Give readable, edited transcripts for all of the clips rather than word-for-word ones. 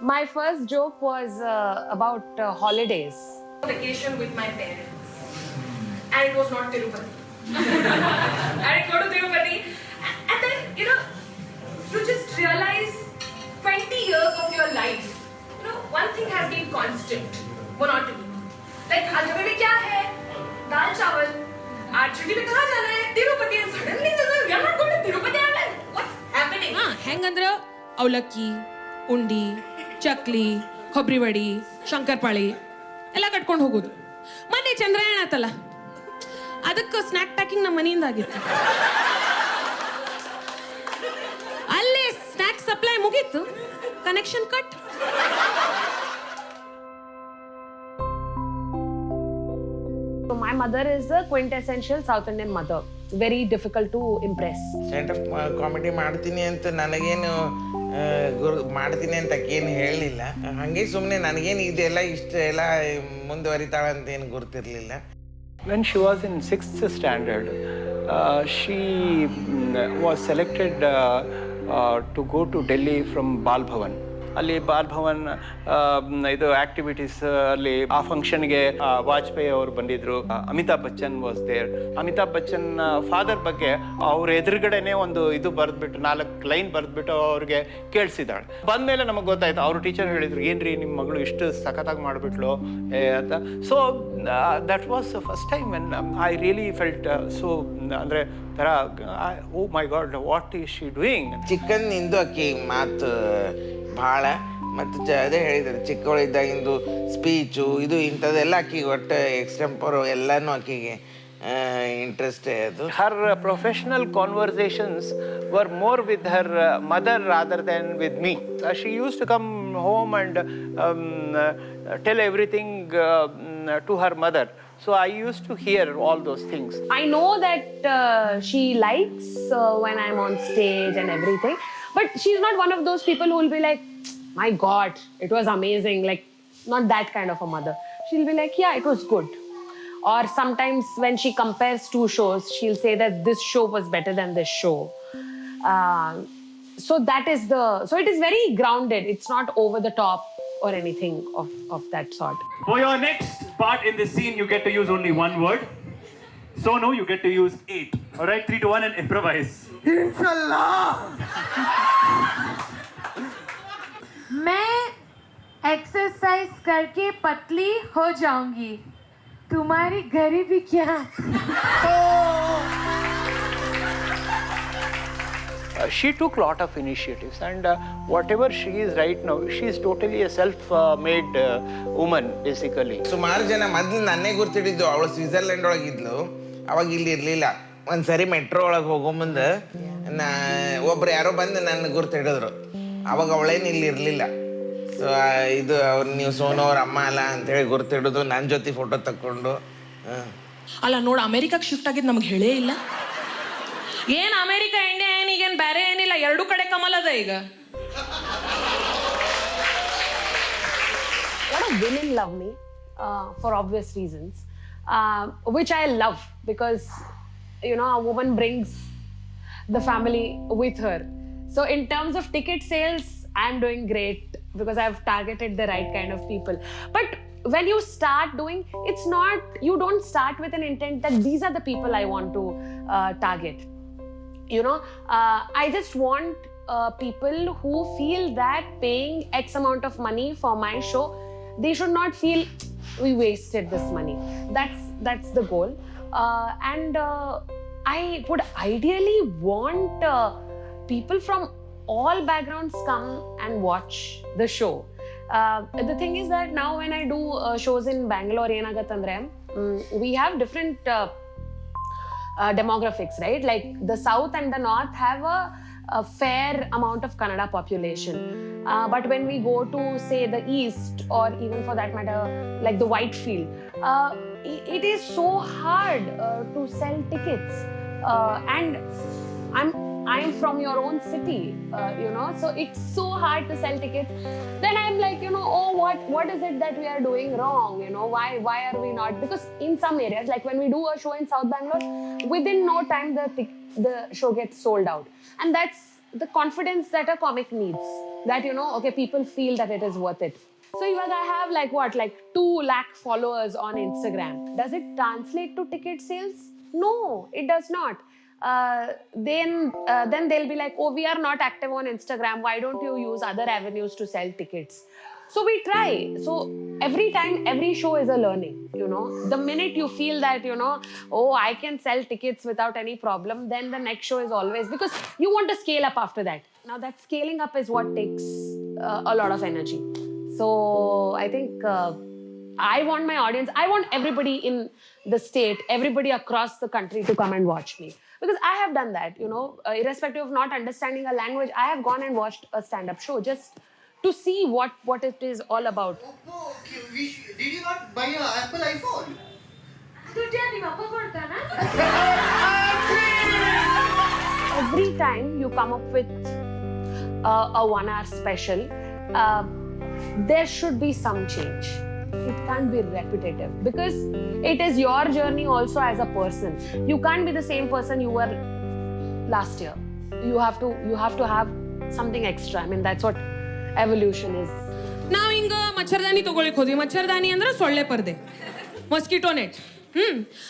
My first joke was about holidays. Vacation with my parents, and it was not Tirupati. I didn't go to Tirupati, and then you just realize 20 years of your life, one thing has been constant, monotony. Like आज में क्या है? दाल चावल. आज छुट्टी में कहाँ जाना है? Tirupati. And suddenly we are not going to Tirupati. I'm like, what's happening? ಹೆಂಗಂದ್ರ ಅವಲಕ್ಕಿ, ಉಂಡಿ, ಚಕ್ಲಿ, ಕೊಬ್ಬರಿ ವಡಿ, ಶಂಕರಪಾಳಿ ಎಲ್ಲ ಕಟ್ಕೊಂಡು ಹೋಗೋದು. ಮೊನ್ನೆ ಚಂದ್ರಯಾನ ಆತಲ್ಲ, ಅದಕ್ಕೆ ಸ್ನ್ಯಾಕ್ ಪ್ಯಾಕಿಂಗ್ ನಮ್ಮ ಮನೆಯಿಂದ ಆಗಿತ್ತು. ಅಲ್ಲೇ ಸ್ನ್ಯಾಕ್ ಸಪ್ಲೈ ಮುಗೀತು, connection cut. So my mother is a quintessential South Indian mother. Very difficult to impress. Stand up comedy ಮಾಡ್ತೀನಿ ಅಂತ ನನಗೇನು ಮಾಡ್ತೀನಿ ಅಂತ ಏನು ಹೇಳಲಿಲ್ಲ. ಹಾಗೆ ಸುಮ್ಮನೆ ನನಗೇನು ಇದೆಲ್ಲ ಇಷ್ಟೆಲ್ಲ ಮುಂದುವರಿತಾಳೆ ಅಂತ ಏನು ಗುರ್ತಿರಲಿಲ್ಲ. When she was in 6th standard, she was selected to go to Delhi from Bal Bhavan. ಅಲ್ಲಿ ಬಾಲ್ ಭವನ್ ಇದು ಆಕ್ಟಿವಿಟೀಸ್ ಅಲ್ಲಿ ಆ ಫಂಕ್ಷನ್ಗೆ ವಾಜಪೇಯಿ ಅವರು ಬಂದಿದ್ರು. Amitabh Bachchan was there. Amitabh Bachchan father ಬಗ್ಗೆ ಅವ್ರ ಎದುರುಗಡೆನೆ ಒಂದು ಇದು ಬರೆದ್ಬಿಟ್ಟು 4 ಲೈನ್ ಬರೆದ್ಬಿಟ್ಟು ಅವ್ರಿಗೆ ಕೇಳಿಸಿದಾಳೆ. ಬಂದಮೇಲೆ ನಮಗೆ ಗೊತ್ತಾಯ್ತು, ಅವ್ರ ಟೀಚರ್ ಹೇಳಿದ್ರು, ಏನ್ರಿ ನಿಮ್ಮ ಮಗಳು ಇಷ್ಟು ಸಖತ್ತಾಗಿ ಮಾಡಿಬಿಟ್ಲು ಅಂತ. So that was first time when I really felt so ಅಂದರೆ ಥರ oh my god what is she doing. ಚಿಕ್ಕಂದಿನಿಂದ ಆಕಿ ಮಾತು ಭಾಳ ಮತ್ತು ಅದೇ ಹೇಳಿದ್ದಾರೆ, ಚಿಕ್ಕವಳಿದ್ದಾಗಿಂದು ಸ್ಪೀಚು ಇದು ಇಂಥದ್ದೆಲ್ಲ ಆಕಿಗೆ ಒಟ್ಟು ಎಕ್ಸ್ಟೆಂಪರು ಎಲ್ಲನೂ ಆಕಿಗೆ ಇಂಟ್ರೆಸ್ಟೇ ಅದು. Her professional conversations were more with her mother rather than with me. She used to come home and tell everything to her mother. So I used to hear all those things. I know that she likes when I'm on stage and everything, but she's not one of those people who will be like, my God, it was amazing. Like, not that kind of a mother. She'll be like, yeah, it was good. Or sometimes when she compares two shows, she'll say that this show was better than this show. So it is very grounded. It's not over the top or anything of that sort. For your next part in this scene, you get to use only one word. Sonu, you get to use 8. All right, 3 to 1 and improvise. Inshallah. मैं exercise करके पतली हो जाऊंगी, तुम्हारी गरीबी क्या? She took a lot of initiatives, and whatever she is right now, she is totally a self-made woman, basically. ಸುಮಾರು ಜನ ಮೊದಲು ನನ್ನೇ ಗುರ್ತಿಡಿದ್ದು. ಅವಳು ಸ್ವಿಟ್ಜರ್ಲೆಂಡ್ ಒಳಗಿದ್ಲು, ಅವಾಗ ಇಲ್ಲಿ ಇರಲಿಲ್ಲ. ಒಂದು ಸರಿ ಮೆಟ್ರೋ ಒಳಗೆ ಹೋಗೋ ಮುಂದೆ ಒಬ್ರು ಯಾರೋ ಬಂದು ನನ್ನ ಗುರ್ತಿಡಿದ್ರು. ಅವಾಗ ಅವಳೇನು ಇಲ್ಲಿ ಇರಲಿಲ್ಲ. ಸೊ ಇದು ಅವ್ರು ನೀವು ಸೋನು ಅವ್ರ ಅಮ್ಮ ಅಲ್ಲ ಅಂತೇಳಿ ಗುರ್ತಿಡೋದು, ನನ್ನ ಜೊತೆ ಫೋಟೋ ತಕ್ಕೊಂಡು. ಅಲ್ಲ ನೋಡು, ಅಮೆರಿಕಕ್ಕೆ ಶಿಫ್ಟ್ ಆಗಿದ್ದು ನಮ್ಗೆ ಹೇಳೇ ಇಲ್ಲ. ಏನು ಅಮೆರಿಕ ಇಂಡಿಯಾ ಏನೀಗೇನು ಬೇರೆ ಏನಿಲ್ಲ, 2 ಕಡೆ ಕಮಲ್ ಅದ ಈಗ. A lot of women love me for obvious reasons, which I love because, a woman brings the family with her. So in terms of ticket sales, I'm doing great because I've targeted the right kind of people. But when you start doing, you don't start with an intent that these are the people I want to target. I just want people who feel that paying X amount of money for my show, they should not feel we wasted this money. That's the goal. And I would ideally want people from all backgrounds come and watch the show. The thing is that now when I do shows in Bangalore, we have different demographics, right? Like the South and the North have a fair amount of Kannada population. But when we go to, say, the East, or even for that matter, like the Whitefield, it is so hard to sell tickets. And I'm from your own city, so it's so hard to sell tickets. Then I'm like, oh, what is it that we are doing wrong? Why are we not? Because in some areas, like when we do a show in South Bangalore, within no time the show gets sold out, and the confidence that a comic needs. That, okay, people feel that it is worth it. So even I have like 2 lakh followers on Instagram. Does it translate to ticket sales? No, it does not. Then they'll be like, oh, we are not active on Instagram. Why don't you use other avenues to sell tickets? So we try. So every time, every show is a learning, The minute you feel that, oh, I can sell tickets without any problem, then the next show is always, because you want to scale up after that. Now that scaling up is what takes a lot of energy. So I think I want my audience, I want everybody in the state, everybody across the country to come and watch me. Because I have done that, irrespective of not understanding a language, I have gone and watched a stand-up show just to see what it is all about. Oh, okay. Did you not buy an Apple iPhone? Every time you come up with a 1-hour special, there should be some change. It can't be repetitive because it is your journey also as a person. You can't be the same person you were last year. You have to have something extra. I mean, that's what evolution is. ನಾವು ಹಿಂಗ ಮಚ್ಚರ್ದಾನಿ ತಗೊಳ್ಳಿಕ್ ಹೋದ್ವಿ. ಮಚ್ಚರ್ದಾನಿ ಅಂದ್ರೆ ಸೊಳ್ಳೆ ಪರ್ದೆ, mosquito net.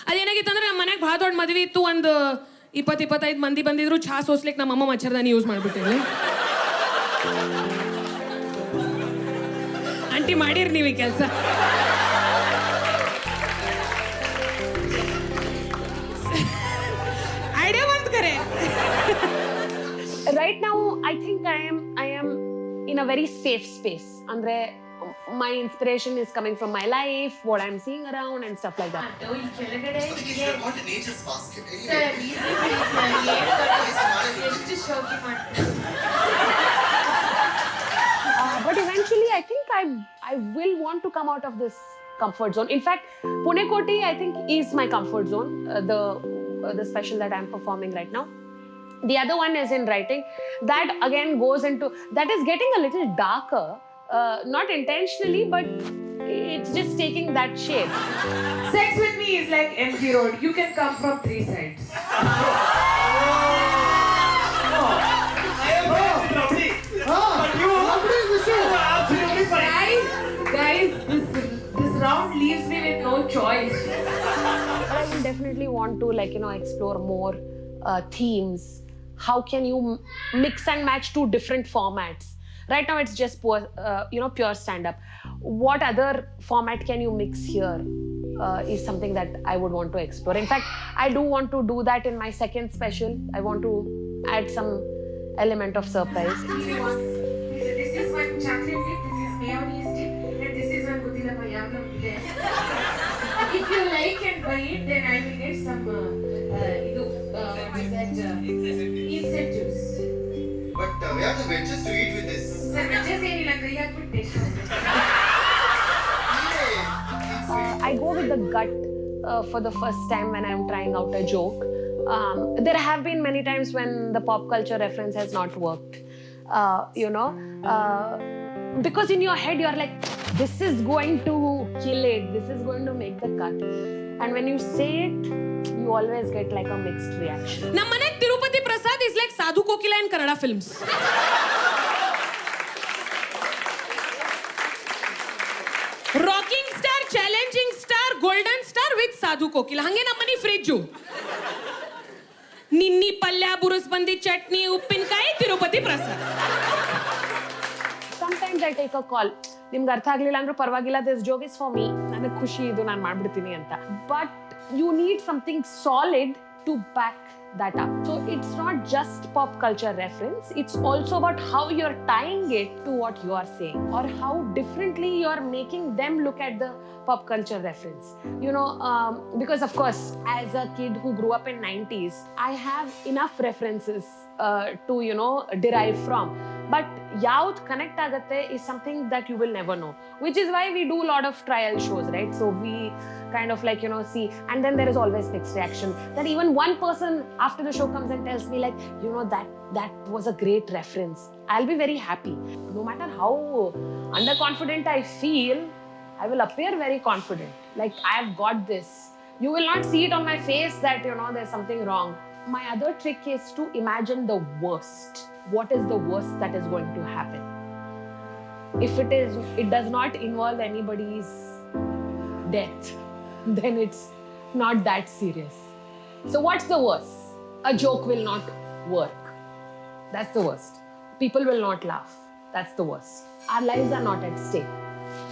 ಅದೇನಾಗಿತ್ತು ಅಂದ್ರೆ ನಮ್ಮ ಮನೆಗೆ ಭಾಳ ದೊಡ್ಡ ಮದುವೆ ಇತ್ತು. ಒಂದು 20-25 ಮಂದಿ ಬಂದಿದ್ರು. ಚಹಾ ಸೋಸ್ಲಿಕ್ಕೆ ನಮ್ಮ ಅಮ್ಮ ಮಚ್ಚರ್ದಾನಿ ಯೂಸ್ ಮಾಡ್ಬಿಟ್ಟಿರ್ಲಿ. ಆಂಟಿ ಮಾಡಿರಿ ನೀವು ಈ ಕೆಲಸ. ಐಡಿಯಾ ಬಂತು ಕರೆ. Right now, I think I am in a very safe space. Andre, my inspiration is coming from my life, what I'm seeing around and stuff like that. But eventually, I think I will want to come out of this comfort zone. In fact, Pune Koti, I think, is my comfort zone. The special that I'm performing right now. The other one is in writing. That again goes into, that is getting a little darker, not intentionally, but it's just taking that shape. Sex with me is like MG Road. You can come from 3 sides. Guys, this round leaves me with no choice. I will definitely want to explore more themes. How can you mix and match 2 different formats? Right now it's just pure stand-up. What other format can you mix here is something that I would want to explore. In fact, I do want to do that in my second special. I want to add some element of surprise. This is one chocolate dip, this is mayonnaise dip, and this is one Gudila Mayamam dip. If you like and buy it, then I will get some insect juice. But we have the wedges to eat with this. Sir, wedges ain't like you have to taste. I go with the gut for the first time when I'm trying out a joke. There have been many times when the pop culture reference has not worked. Because in your head you're like, this is going to kill it, this is going to make the cut. And when you say it, you always get like a mixed reaction. ನಮ್ಮ ಮನೆಗೆ Tirupati Prasad is like Sadhu Kokila in Kannada films. Rocking star, challenging star, golden star with Sadhu Kokila. ಹಂಗೆ ನಮ್ಮ ಮನೆ fridge. ನಿನ್ನಿ ಪಲ್ಯ, ಬುರುಸ್ ಬಂದಿ ಚಟ್ನಿ, ಉಪ್ಪಿನಕಾಯಿ, Tirupati Prasad. Sometimes I take a call. ನಿಮ್ಗೆ ಅರ್ಥ ಆಗ್ಲಿಲ್ಲ ಅಂದ್ರೆ ಪರವಾಗಿಲ್ಲ, this joke is for me. ನನಗೆ ಖುಷಿ ಇದು, ನಾನು ಮಾಡ್ಬಿಡ್ತೀನಿ ಅಂತ. But you need something solid to back that up. So it's not just pop culture reference. It's also about how you're tying it to what you are saying, or how differently you're making them look at the pop culture reference. Because of course, as a kid who grew up in 90s, I have enough references to derive from. But yaud connect agate is something that you will never know, which is why we do a lot of trial shows, right? So we kind of see, and then there is always mixed reaction. That even one person after the show comes and tells me that was a great reference. I'll be very happy. No matter how underconfident I feel, I will appear very confident. Like, I have got this. You will not see it on my face that there's something wrong. My other trick is to imagine the worst. what is the worst that is going to happen. If it does not involve anybody's death, then it's not that serious. So what's the worst? A joke will not work. That's the worst. People will not laugh. That's the worst. Our lives are not at stake.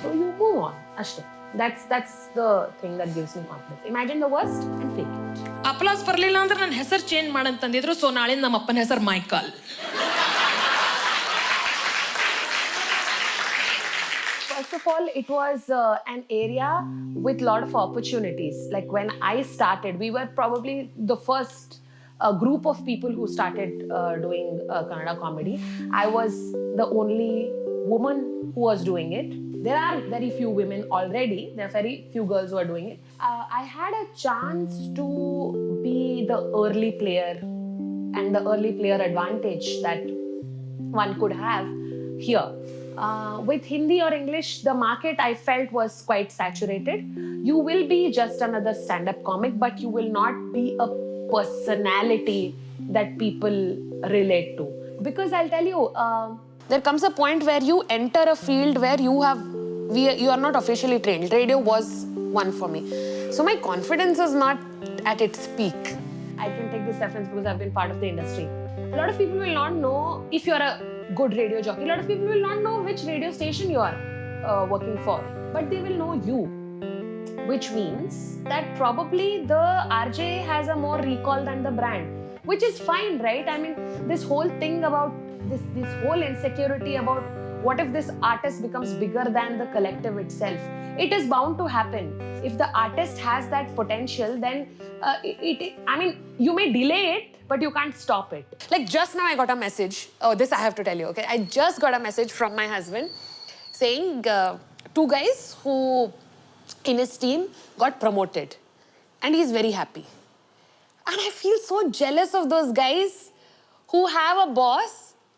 So you move on. Ashwin. That's the thing that gives me confidence. Imagine the worst and fake it. Applause ಬರಲಿಲ್ಲ ಅಂದ್ರೆ ನನ್ನ ಹೆಸರು change ಮಾಡಂತಂದಿದ್ರು. So ನಾಳೆ ನಮ್ಮ ಅಪ್ಪನ ಹೆಸರು Michael. First of all, it was an area with a lot of opportunities. Like when I started, we were probably the first group of people who started doing Kannada comedy. I was the only woman who was doing it. There are very few women already. There are very few girls who are doing it. I had a chance to be the early player and the early player advantage that one could have here. With Hindi or English, the market I felt was quite saturated. You will be just another stand-up comic, but you will not be a personality that people relate to. Because I'll tell you, there comes a point where you enter a field where you are not officially trained. Radio was one for me. So my confidence is not at its peak. I can take this reference because I've been part of the industry. A lot of people will not know if you're a good radio jockey. A lot of people will not know which radio station you are working for. But they will know you. Which means that probably the RJ has a more recall than the brand. Which is fine, right? I mean, this whole thing about this whole insecurity about what if this artist becomes bigger than the collective itself? It is bound to happen. If the artist has that potential, then I mean, you may delay it, but you can't stop it. Like just now I got a message. Oh, this I have to tell you, okay? I just got a message from my husband saying two guys who in his team got promoted. And he's very happy. And I feel so jealous of those guys who have a boss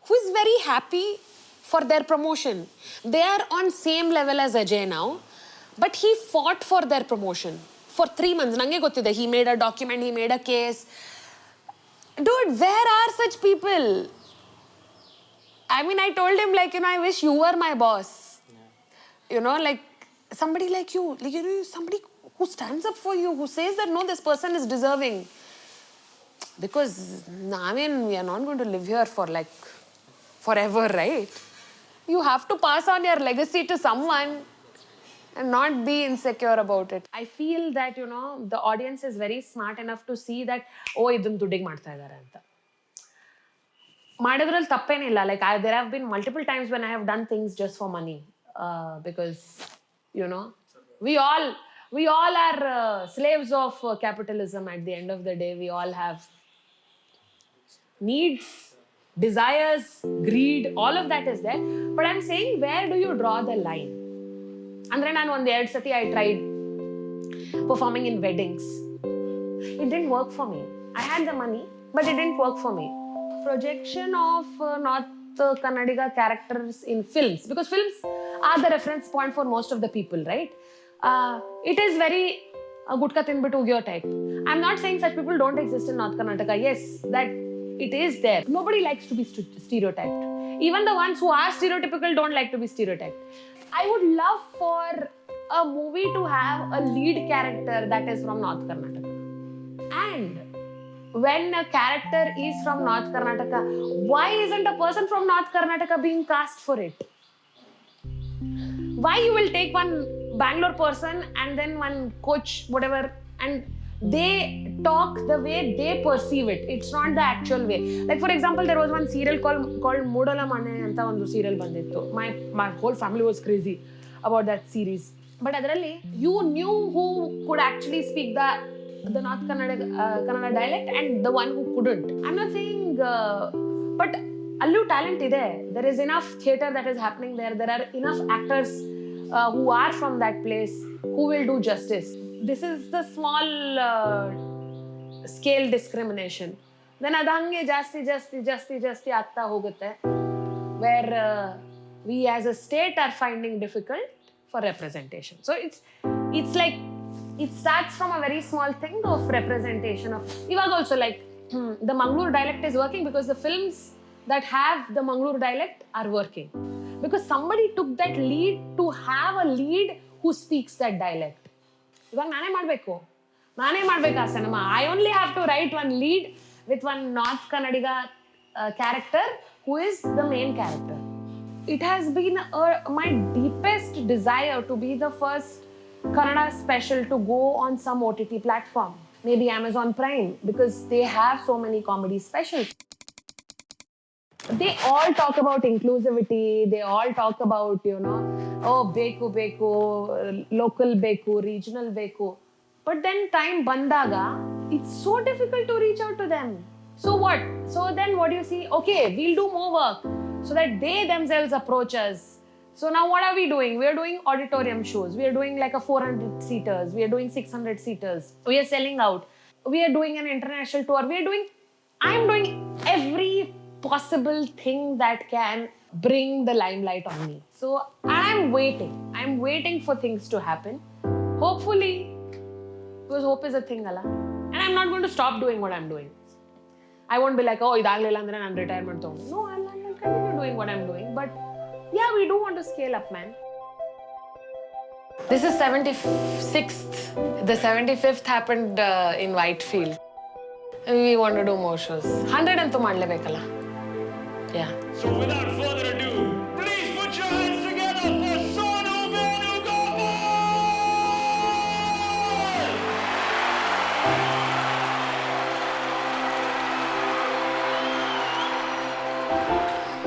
who is very happy for their promotion. They are on same level as Ajay now, but he fought for their promotion for 3 months. Nange gottide, he made a document, he made a case. Dude, where are such people? I mean, I told him, like, I wish you were my boss. Yeah. Like, somebody like you, somebody who stands up for you, who says that, no, this person is deserving. Because, I mean, we are not going to live here for, like, forever, right? You have to pass on your legacy to someone and not be insecure about it. I feel that, the audience is very smart enough to see that, oh, idun ದುಡ್ಡಿಗೆ ಮಾಡ್ತಾ ಇದ್ದಾರೆ ಅಂತ. ಮಾಡಿದ್ರಲ್ಲಿ ತಪ್ಪೇನಿಲ್ಲ. Like, there have been multiple times when I have done things just for money. Because, we all are slaves of capitalism at the end of the day. We all have needs, desires, greed, all of that is there. But I'm saying, where do you draw the line? Andre nanu one 2 sati I tried performing in weddings. It didn't work for me. I had the money, but it didn't work for me. Projection of North Kannadiga characters in films, because films are the reference point for most of the people, right? It is very gutka tinbittu ugyo type. I'm not saying such people don't exist in North Karnataka. Yes, that it is there. Nobody likes to be stereotyped. Even the ones who are stereotypical don't like to be stereotyped. I would love for a movie to have a lead character that is from North Karnataka. And when a character is from North Karnataka, why isn't a person from North Karnataka being cast for it? Why you will take one Bangalore person and then one coach, whatever, and they talk the way they perceive it. It's not the actual way. Like, for example, there was one serial called Moodala Mane anta ondu serial bandittu. My whole family was crazy about that series. But adralli you knew who could actually speak the North Kannada dialect and the one who couldn't. I'm not saying, but allu talent ide. There is enough theatre that is happening there. There are enough actors who are from that place who will do justice. This is the small scale discrimination. Then adange jasti ಆಗ್ತಾ ಹೋಗುತ್ತೆ, where we as a state are finding difficult for representation. So it's like it starts from a very small thing of representation of. Iವಾಗ also, like, the Mangalore dialect is working because the films that have the Mangalore dialect are working. Because somebody took that lead to have a lead who speaks that dialect. ಇವಾಗ ನಾನೇ ಮಾಡಬೇಕು ಆ cinema. I only have to write one lead with one North Kannadiga character who is the main character. It has been my deepest desire to be the first Kannada special to go on some OTT platform. Maybe Amazon Prime, because they have so many comedy specials. They all talk about inclusivity. They all talk about, beku, local beku, regional beku. But then time bandaga, it's so difficult to reach out to them. So what? So then what do you see? Okay, we'll do more work so that they themselves approach us. So now what are we doing? We are doing auditorium shows. We are doing like a 400 seaters. We are doing 600 seaters. We are selling out. We are doing an international tour. I'm doing every possible thing that can bring the limelight on me. So I'm waiting for things to happen. Hopefully, because hope is a thing, Allah. And I'm not going to stop doing what I'm doing. I won't be like, oh, idaglela andre nan retirement togo. No, I'll continue doing what I'm doing. But yeah, we do want to scale up, man. This is 76th. The 75th happened in Whitefield. We want to do more shows. 100 antu madlebekalla. Yeah. So without further ado, please put your hands together for Sonu Venugopal!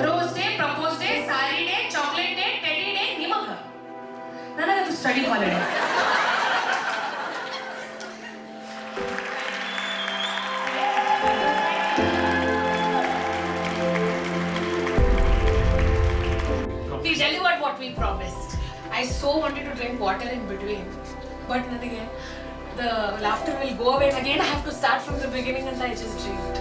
Rose day, propose day, sari day, chocolate day, teddy day, nimaga. Nanagadu study holiday. We delivered what we promised. I so wanted to drink water in between, but ನನಗೆ the laughter will go away and again I have to start from the beginning and I just dreamed.